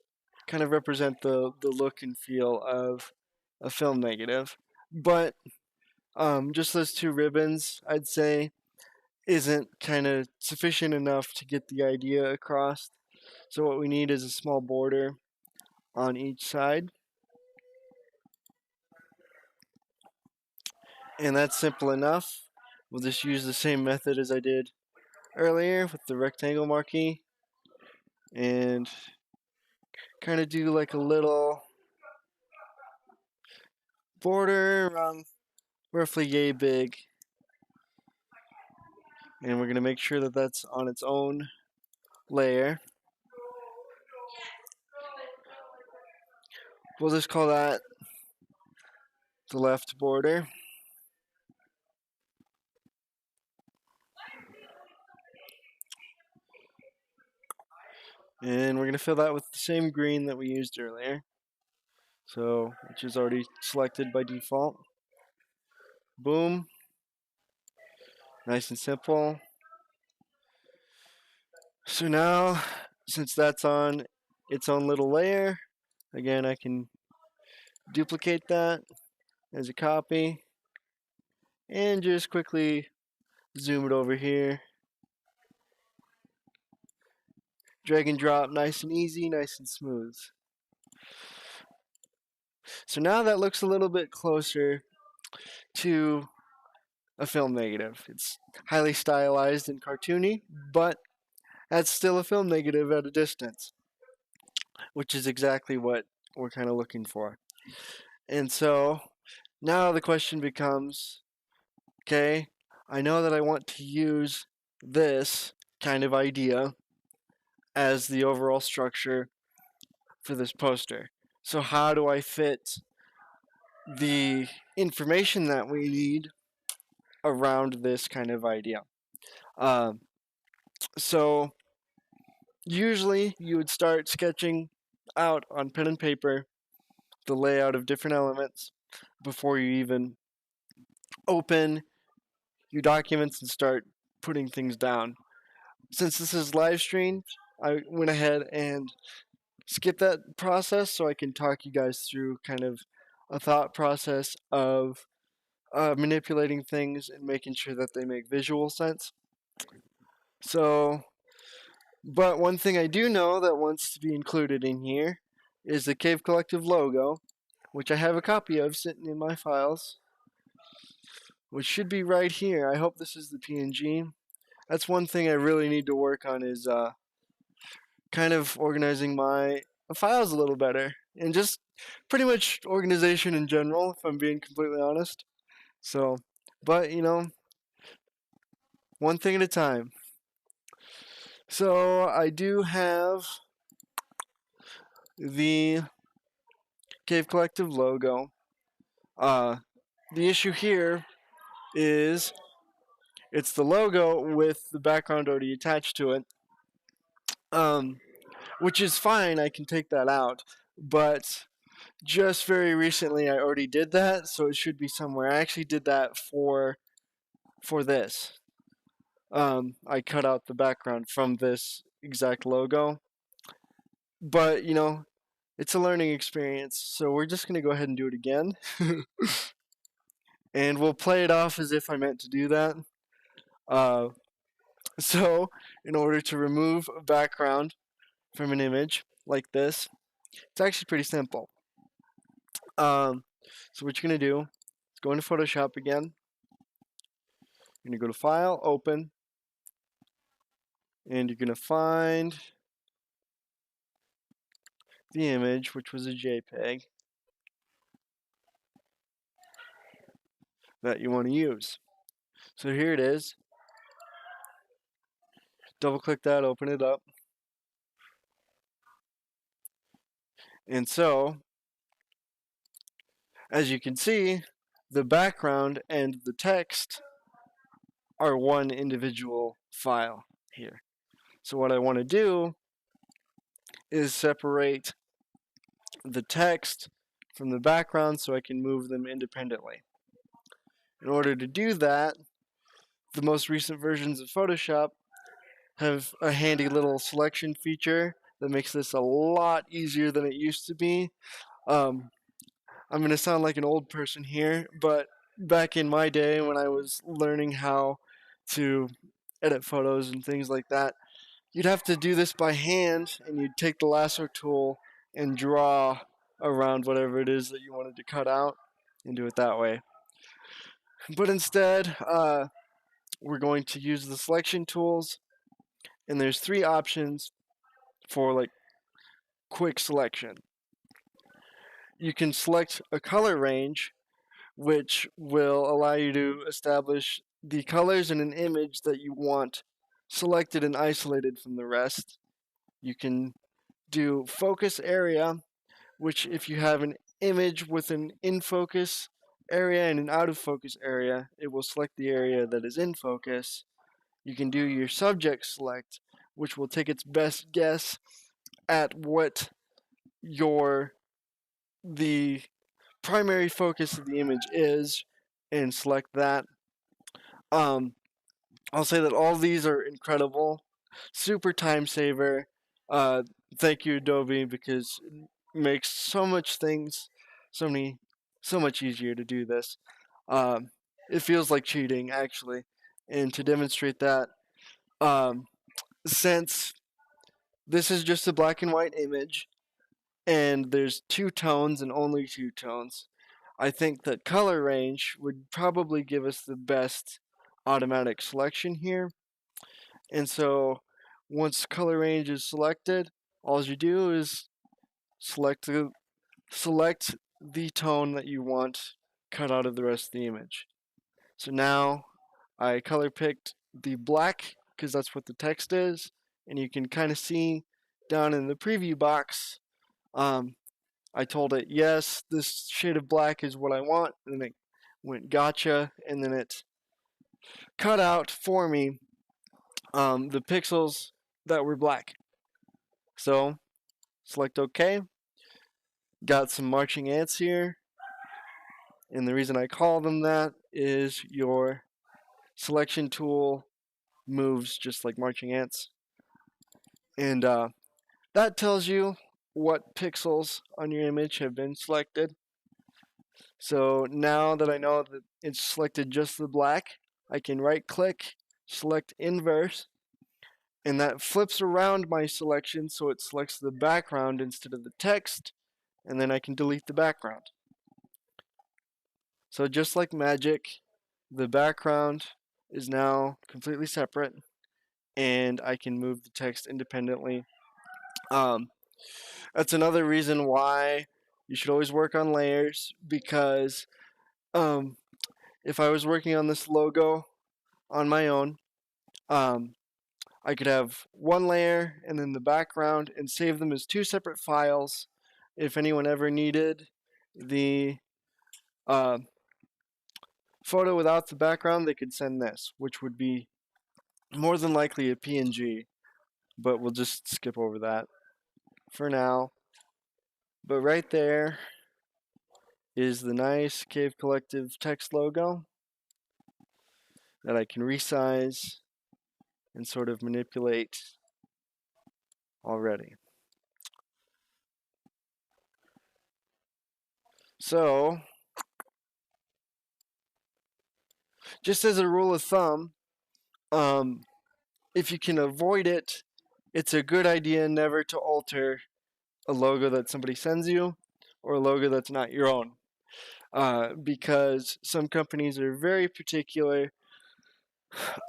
kind of represent the look and feel of a film negative. But just those two ribbons, I'd say, isn't kind of sufficient enough to get the idea across. So what we need is a small border on each side. And that's simple enough. We'll just use the same method as I did earlier with the rectangle marquee and kind of do like a little border around roughly yay big. And we're going to make sure that that's on its own layer. We'll just call that the left border. And we're going to fill that with the same green that we used earlier. So, which is already selected by default. Boom. Nice and simple. So now, since that's on its own little layer, again, I can duplicate that as a copy and just quickly zoom it over here. Drag and drop, nice and easy, nice and smooth. So now that looks a little bit closer to a film negative. It's highly stylized and cartoony, but that's still a film negative at a distance, which is exactly what we're kind of looking for. And so now the question becomes, okay, I know that I want to use this kind of idea as the overall structure for this poster. So how do I fit the information that we need around this kind of idea? So usually you would start sketching out on pen and paper the layout of different elements before you even open your documents and start putting things down. Since this is live streamed, I went ahead and skipped that process so I can talk you guys through kind of a thought process of manipulating things and making sure that they make visual sense. So, but one thing I do know that wants to be included in here is the Cave Collective logo, which I have a copy of sitting in my files, which should be right here. I hope this is the PNG. That's one thing I really need to work on is kind of organizing my files a little better, and just pretty much organization in general, if I'm being completely honest. So, but one thing at a time. So I do have the Cave Collective logo. The issue here is it's the logo with the background already attached to it, which is fine. I can take that out, but just very recently I already did that, so it should be somewhere. I actually did that for this. I cut out the background from this exact logo, but it's a learning experience, so we're just gonna go ahead and do it again. And we'll play it off as if I meant to do that. So, in order to remove a background from an image like this, it's actually pretty simple. So what you're going to do is go into Photoshop again. You're going to go to File, Open, and you're going to find the image, which was a JPEG, that you want to use. So here it is. Double click that, open it up. And so, as you can see, the background and the text are one individual file here. So what I want to do is separate the text from the background so I can move them independently. In order to do that, the most recent versions of Photoshop have a handy little selection feature that makes this a lot easier than it used to be. I'm going to sound like an old person here, but back in my day when I was learning how to edit photos and things like that, you'd have to do this by hand, and you'd take the lasso tool and draw around whatever it is that you wanted to cut out and do it that way. But instead, we're going to use the selection tools, and there's 3 options for like quick selection. You can select a color range, which will allow you to establish the colors in an image that you want selected and isolated from the rest. You can do focus area, which if you have an image with an in focus area and an out of focus area, it will select the area that is in focus. You can do your subject select, which will take its best guess at what the primary focus of the image is and select that. I'll say that all these are incredible, super time saver. Thank you, Adobe, because it makes so much easier to do this. It feels like cheating, actually. And to demonstrate that, since this is just a black and white image, and there's 2 tones and only 2 tones, I think that color range would probably give us the best automatic selection here. And so once color range is selected, all you do is select the tone that you want cut out of the rest of the image. So now I color picked the black because that's what the text is, and you can kind of see down in the preview box, I told it, yes, this shade of black is what I want, and then it went gotcha, and then it cut out for me the pixels that were black. So, select OK. Got some marching ants here, and the reason I call them that is your selection tool moves just like marching ants. And that tells you what pixels on your image have been selected. So now that I know that it's selected just the black, I can right click, select inverse, and that flips around my selection so it selects the background instead of the text, and then I can delete the background. So just like magic, the background is now completely separate, and I can move the text independently That's another reason why you should always work on layers, because if I was working on this logo on my own, I could have one layer and then the background and save them as two separate files. If anyone ever needed the uh, photo without the background, they could send this, which would be more than likely a PNG, but we'll just skip over that for now. But right there is the nice Cave Collective text logo that I can resize and sort of manipulate already. So, just as a rule of thumb, if you can avoid it, it's a good idea never to alter a logo that somebody sends you or a logo that's not your own. Because some companies are very particular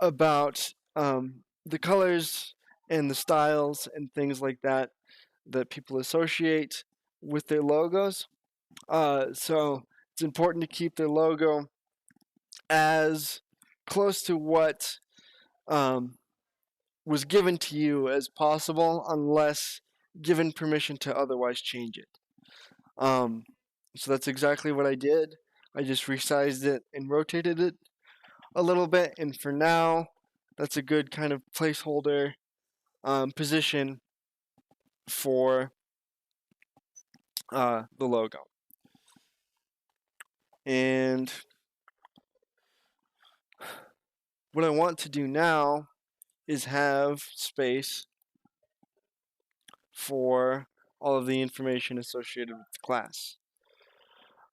about the colors and the styles and things like that that people associate with their logos. So it's important to keep their logo as close to what was given to you as possible, unless given permission to otherwise change it. So that's exactly what I did. I just resized it and rotated it a little bit, and for now, that's a good kind of placeholder position for the logo. And what I want to do now is have space for all of the information associated with the class.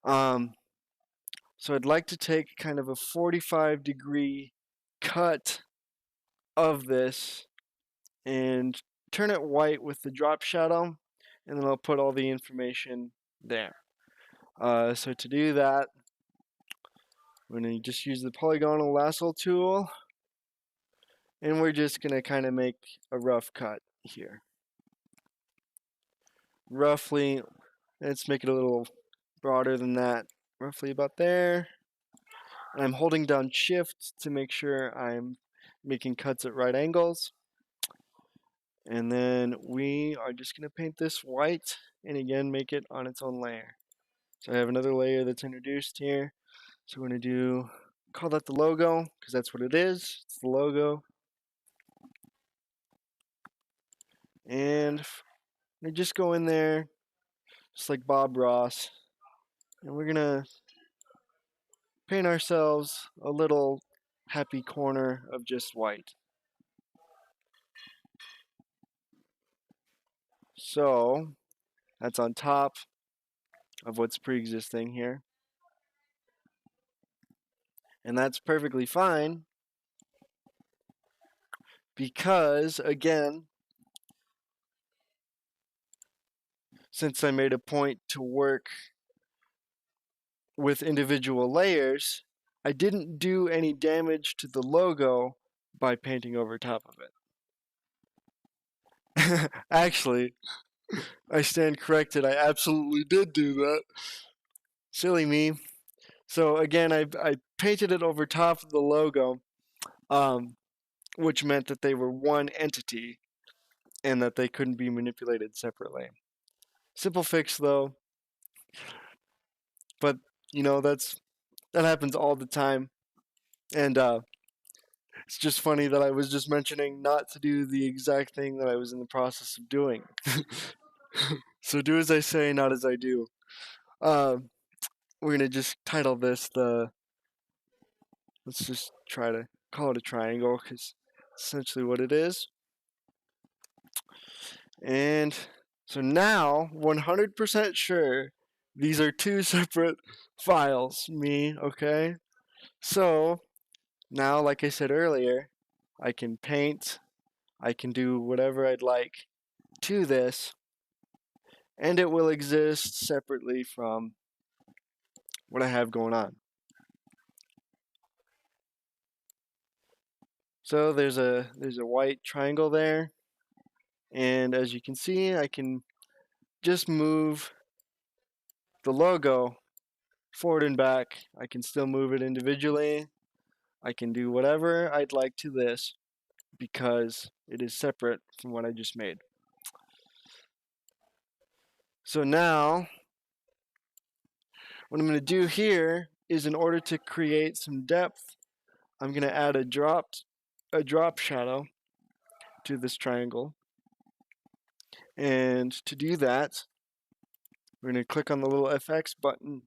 So I'd like to take kind of a 45-degree cut of this and turn it white with the drop shadow, and then I'll put all the information there. So to do that, I'm going to just use the polygonal lasso tool, and we're just going to kind of make a rough cut here. Roughly, let's make it a little broader than that, roughly about there. And I'm holding down Shift to make sure I'm making cuts at right angles. And then we are just going to paint this white and again make it on its own layer. So I have another layer that's introduced here. So we're going to call that the logo, because that's what it is. It's the logo. And we just go in there, just like Bob Ross, and we're going to paint ourselves a little happy corner of just white. So that's on top of what's pre-existing here. And that's perfectly fine, because, again, since I made a point to work with individual layers, I didn't do any damage to the logo by painting over top of it. Actually, I stand corrected. I absolutely did do that. Silly me. So again, I painted it over top of the logo, which meant that they were one entity and that they couldn't be manipulated separately. Simple fix though, but you know that happens all the time, and it's just funny that I was just mentioning not to do the exact thing that I was in the process of doing. So do as I say, not as I do. We're gonna just title this let's just try to call it a triangle, because essentially what it is. And so now, 100% sure, these are two separate files, okay? So now, like I said earlier, I can paint, I can do whatever I'd like to this, and it will exist separately from what I have going on. So there's a white triangle there, And as you can see, I can just move the logo forward and back. I can still move it individually. I can do whatever I'd like to this because it is separate from what I just made. So now, what I'm going to do here is, in order to create some depth, I'm going to add a drop shadow to this triangle. And to do that, we're going to click on the little FX button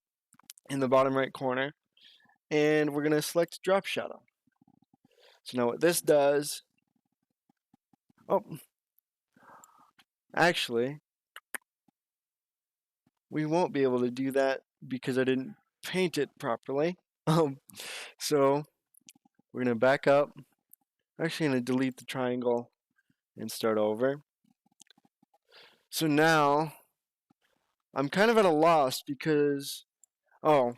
in the bottom right corner, and we're going to select drop shadow. So now what this does, oh, actually, we won't be able to do that because I didn't paint it properly. So we're going to back up. I'm actually going to delete the triangle and start over. So now I'm kind of at a loss because, oh,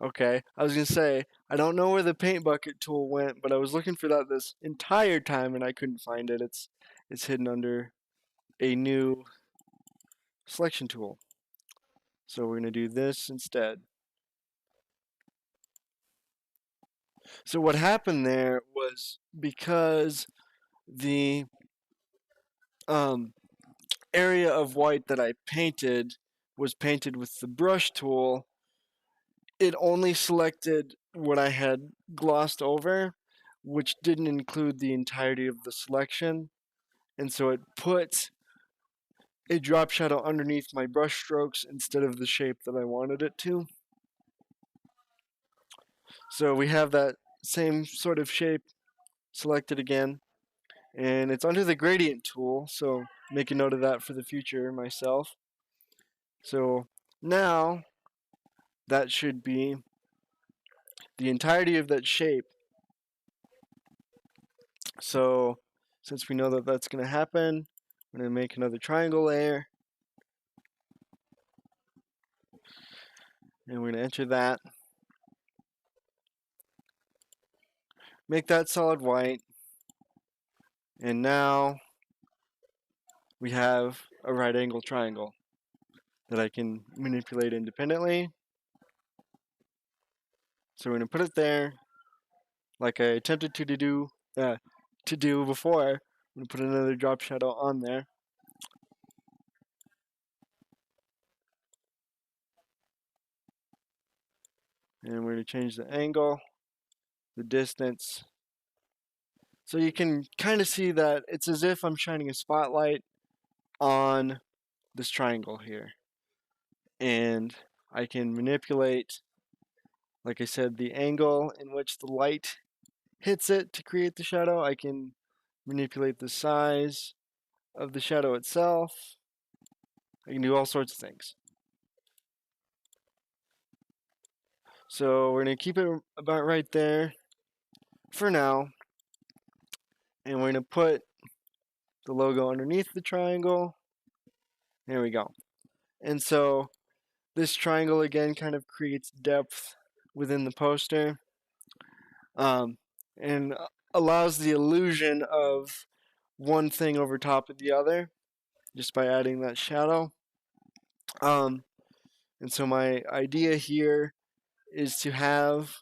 okay, I was going to say, I don't know where the paint bucket tool went, but I was looking for that this entire time and I couldn't find it. It's hidden under a new selection tool. So we're going to do this instead. So what happened there was, because the area of white that I painted was painted with the brush tool, it only selected what I had glossed over, which didn't include the entirety of the selection. And so it put a drop shadow underneath my brush strokes instead of the shape that I wanted it to. So we have that same sort of shape selected again, and it's under the gradient tool, so make a note of that for the future myself. So now that should be the entirety of that shape. So since we know that that's going to happen, I'm going to make another triangle layer, and we're going to enter that. Make that solid white, and now we have a right angle triangle that I can manipulate independently. So we're going to put it there like I attempted to do before. I'm going to put another drop shadow on there. And we're going to change the angle, the distance. So you can kind of see that it's as if I'm shining a spotlight on this triangle here. And I can manipulate, like I said, the angle in which the light hits it to create the shadow. I can manipulate the size of the shadow itself. I can do all sorts of things. So we're going to keep it about right there for now. And we're going to put the logo underneath the triangle. There we go. And so this triangle again kind of creates depth within the poster, and allows the illusion of one thing over top of the other just by adding that shadow. And so my idea here is to have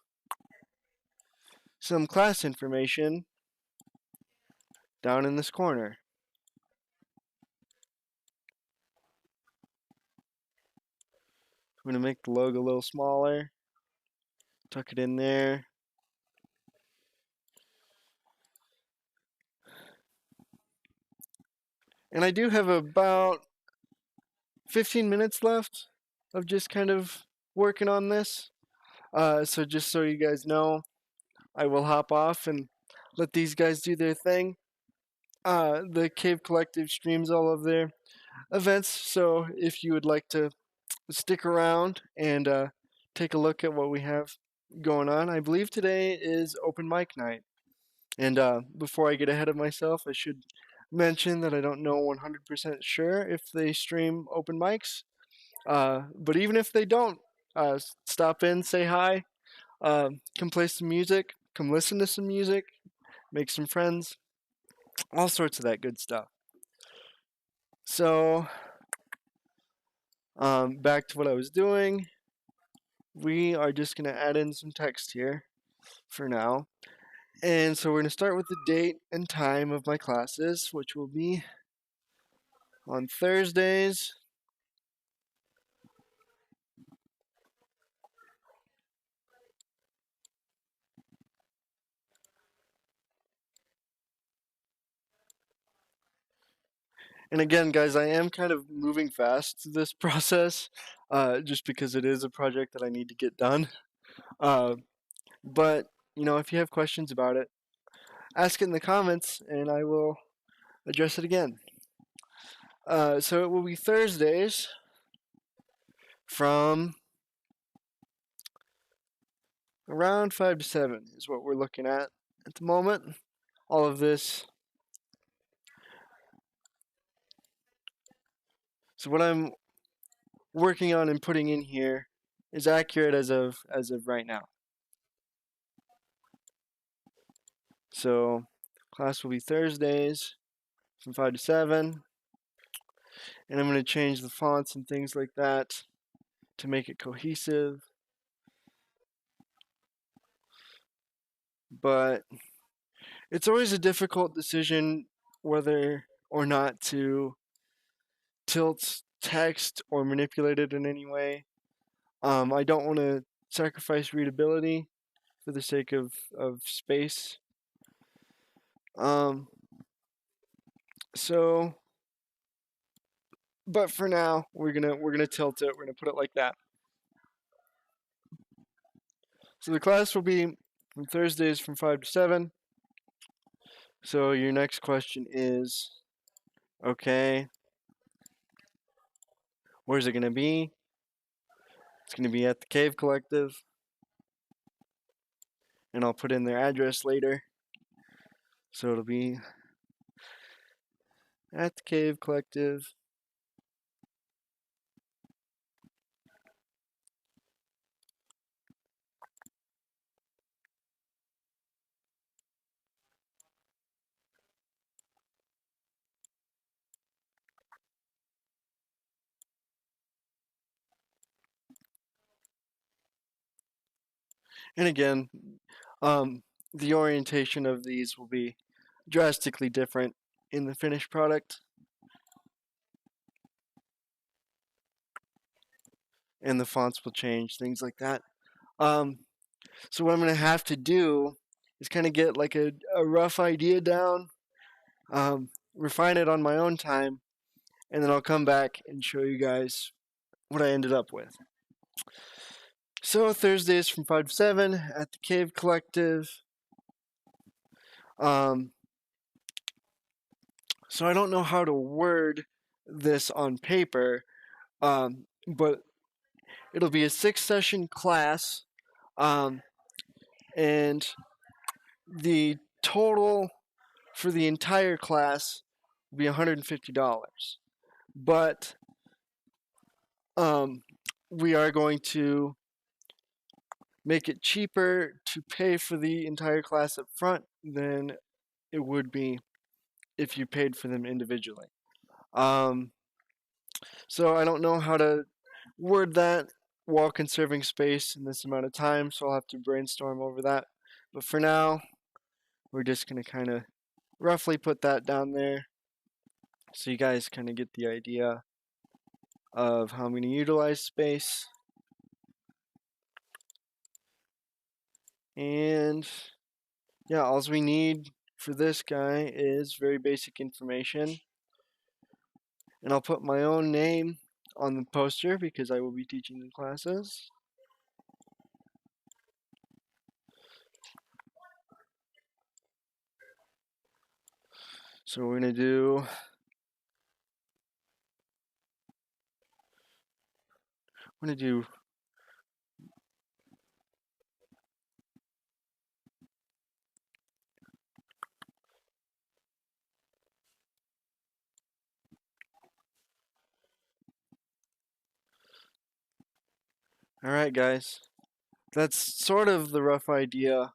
some class information down in this corner. I'm going to make the logo a little smaller, tuck it in there. And I do have about 15 minutes left of just kind of working on this. So just so you guys know, I will hop off and let these guys do their thing. The Cave Collective streams all of their events, so if you would like to stick around and take a look at what we have going on, I believe today is open mic night. And before I get ahead of myself, I should mention that I don't know 100% sure if they stream open mics, but even if they don't, stop in, say hi, come play some music, come listen to some music, make some friends, all sorts of that good stuff. So, back to what I was doing. We are just going to add in some text here for now. And so we're going to start with the date and time of my classes, which will be on Thursdays. And again, guys, I am kind of moving fast through this process, just because it is a project that I need to get done. But, if you have questions about it, ask it in the comments and I will address it again. So it will be Thursdays from around 5 to 7 is what we're looking at the moment. All of this. So what I'm working on and putting in here is accurate as of right now. So class will be Thursdays from 5 to 7. And I'm going to change the fonts and things like that to make it cohesive. But it's always a difficult decision whether or not to tilt text or manipulate it in any way. I don't want to sacrifice readability for the sake of space. So, but for now, we're gonna tilt it. We're gonna put it like that. So the class will be from Thursdays from 5 to 7. So your next question is, okay, where's it gonna be? It's gonna be at the Cave Collective, and I'll put in their address later. So it'll be at the Cave Collective. And again, the orientation of these will be drastically different in the finished product. And the fonts will change, things like that. So what I'm going to have to do is kind of get like a rough idea down, refine it on my own time, and then I'll come back and show you guys what I ended up with. So Thursdays from 5 to 7 at the Cave Collective. So I don't know how to word this on paper, but it'll be a 6-session class, and the total for the entire class will be $150. But we are going to make it cheaper to pay for the entire class up front than it would be if you paid for them individually. So I don't know how to word that while conserving space in this amount of time, so I'll have to brainstorm over that. But for now, we're just going to kind of roughly put that down there so you guys kind of get the idea of how I'm going to utilize space. And yeah, all we need for this guy is very basic information. And I'll put my own name on the poster because I will be teaching the classes. So we're going to do Alright guys, that's sort of the rough idea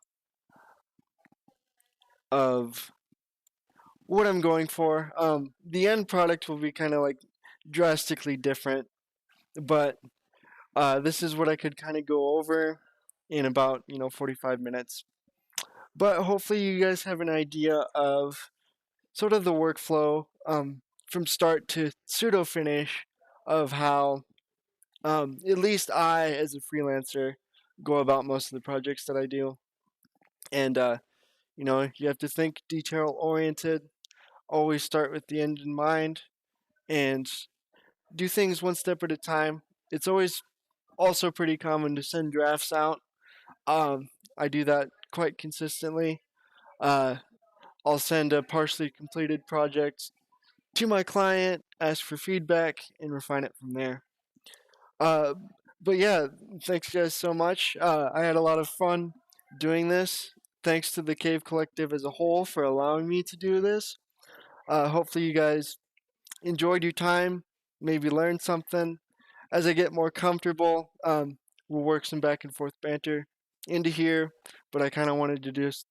of what I'm going for. The end product will be kind of like drastically different, but this is what I could kind of go over in about 45 minutes. But hopefully you guys have an idea of sort of the workflow from start to pseudo finish of how at least I, as a freelancer, go about most of the projects that I do. And you have to think detail oriented. Always start with the end in mind, and do things one step at a time. It's always also pretty common to send drafts out. I do that quite consistently. Uh, I'll send a partially completed project to my client, ask for feedback, and refine it from there. Uh, but yeah, thanks guys so much. I had a lot of fun doing this. Thanks to the Cave Collective as a whole for allowing me to do this. Hopefully, you guys enjoyed your time, maybe learned something. As I get more comfortable, we'll work some back and forth banter into here, but I kind of wanted to just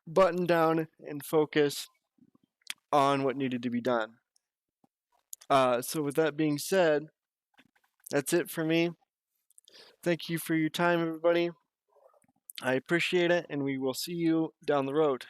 button down and focus on what needed to be done. So, with that being said, that's it for me. Thank you for your time, everybody. I appreciate it, and we will see you down the road.